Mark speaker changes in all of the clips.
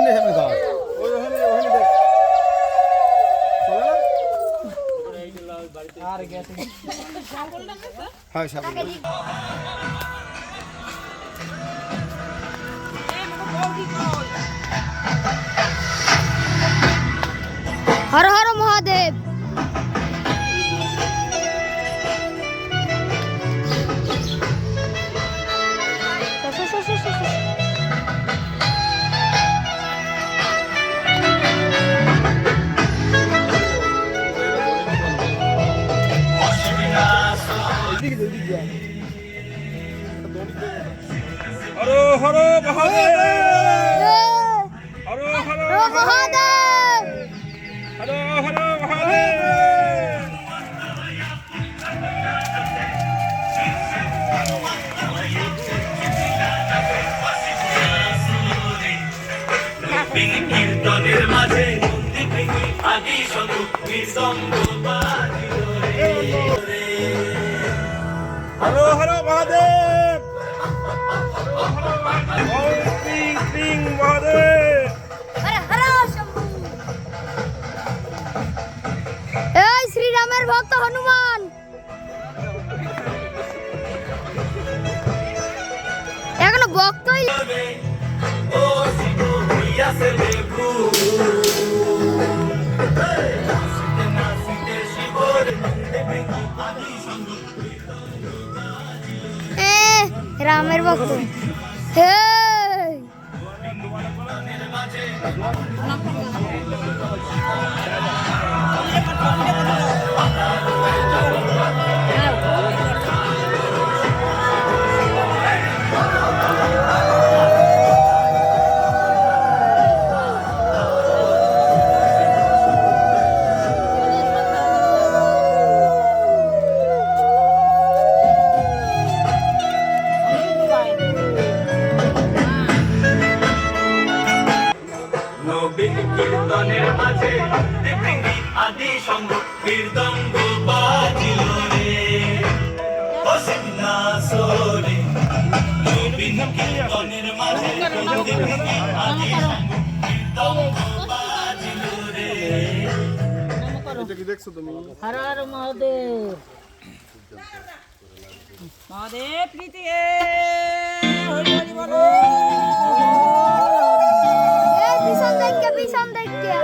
Speaker 1: ওখানে সামনে ঘর ওখানে দেখ আর গেছে হ্যাঁ সামনে
Speaker 2: হর হর মহাদেব।
Speaker 3: হর হর মহাদেব হর হর
Speaker 2: মহাদেব।
Speaker 3: হর হর মহাদেব
Speaker 4: কীর্তনের মাঝে আদি শুধু নিঃসঙ্গ
Speaker 3: হর হর মহাদেব ওম ক্রিং ক্রিং মহাদেব
Speaker 2: এই শ্রীরামের ভক্ত হনুমান। এখনো ভক্তই
Speaker 4: ও শিব হইয়াছে দেবু নাচিতে শিবর আদি শুধু
Speaker 2: রামের ভক্ত। হেই
Speaker 4: কীর্তনের মাঝে আদি সঙ্গ কীর্তঙ্গ বাজিল রে ও সিংহাসনে নবীন কীর্তনের মাঝে আদি সঙ্গ কীর্তঙ্গ বাজিল রে।
Speaker 1: এটা কি দেখছো তুমি
Speaker 5: হর হর মহাদেব মহাদেব প্রীতি হরি হরি বলো।
Speaker 2: পিছন দেখকে পিছন দেখকে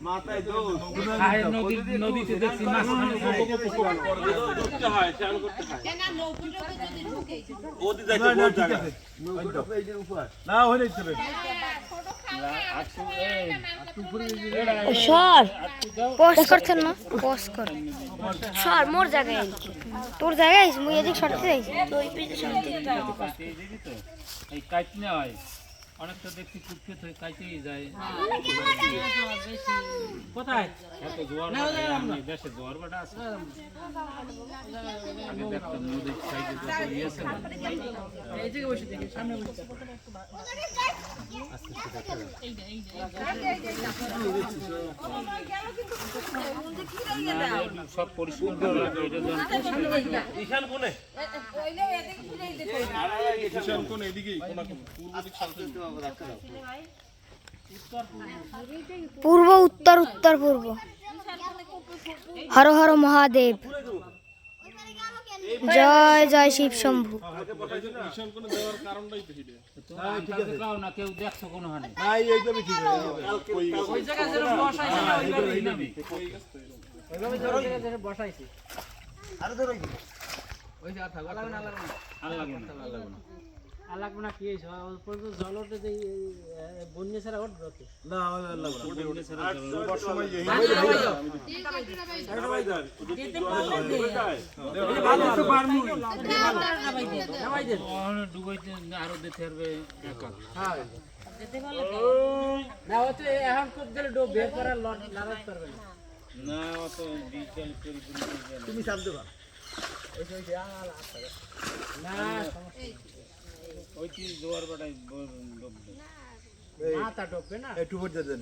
Speaker 3: মাথায় নদীতে দেখছি মাছ করতে হয় চাল করতে হয় ওদি যাইতে বহুত জায়গা না হইলে চলে
Speaker 2: সর পোস্ট করছেন না পোস্ট কর সর মোর জায়গায় তোর জায়গায় মুই এদিক সরতে যাইছি তুই পিছে সরতে
Speaker 3: এই কাট না হয় অনেকটা দেখছি কুটকুট হয়ে কাটেই যায় কোথায় এত জোয়ার আমি দেশে জোয়ার বাটা আছে আমি দেখতাম নদীর সাইডে যত ইয়েছে
Speaker 5: এই জায়গায় বসে দেখি সামনে বসে
Speaker 3: সব পরিষ্কার করে ঈশান কোণে ঈশান কোণ এদিকেই কোন পূর্ব দিক সালতে
Speaker 2: পূর্ব উত্তর উত্তর পূর্ব। হর হর মহাদেব জয় জয় শিব শম্ভু।
Speaker 3: ঈশান কোণে দেওয়ার কারণটাই তো হিডে না কেউ দেখছো কোন হানে
Speaker 1: নাই এইভাবে ঠিক হয়ে যাবে
Speaker 5: ওই জায়গায় যেন বসাইছে ওই জায়গায় বসাইছে
Speaker 1: আরে ধরো
Speaker 5: ওই জায়গা থাকো লাগবে না
Speaker 3: আর লাগবে না
Speaker 5: আর লাগবে না কি হয়েছে জল ওঠে যে বন্যা ছাড়া উঠবে ওতে
Speaker 1: না বর্ষ সময় এই
Speaker 3: ডুবাইতে আরো দিতে পারবে একা
Speaker 5: না ওতে এখন খুব দিলে ডুব বের করার লড়াই পারবে না
Speaker 3: না অত ডিজিটাল
Speaker 1: তুমি চাপ দেবা
Speaker 5: না
Speaker 3: ওই কি জোয়ার বাটাই ডুববে
Speaker 5: মাথা ডুববে না
Speaker 1: একটু ভোট দেন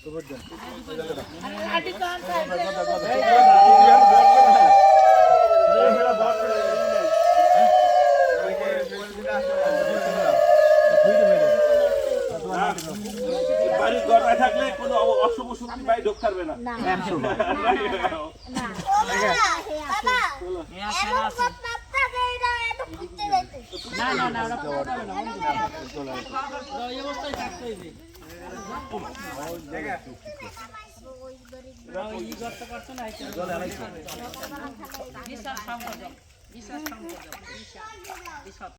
Speaker 1: ভোট দেন
Speaker 6: বাড়ির দরজায় থাকলে কোনো অশুভ শক্তি বাড়ি ঢুকতে পারবে না।
Speaker 5: না না না ওরা পাবে না ওই অবস্থায় থাকতে হইবে ওই গর্ত করছে না এটা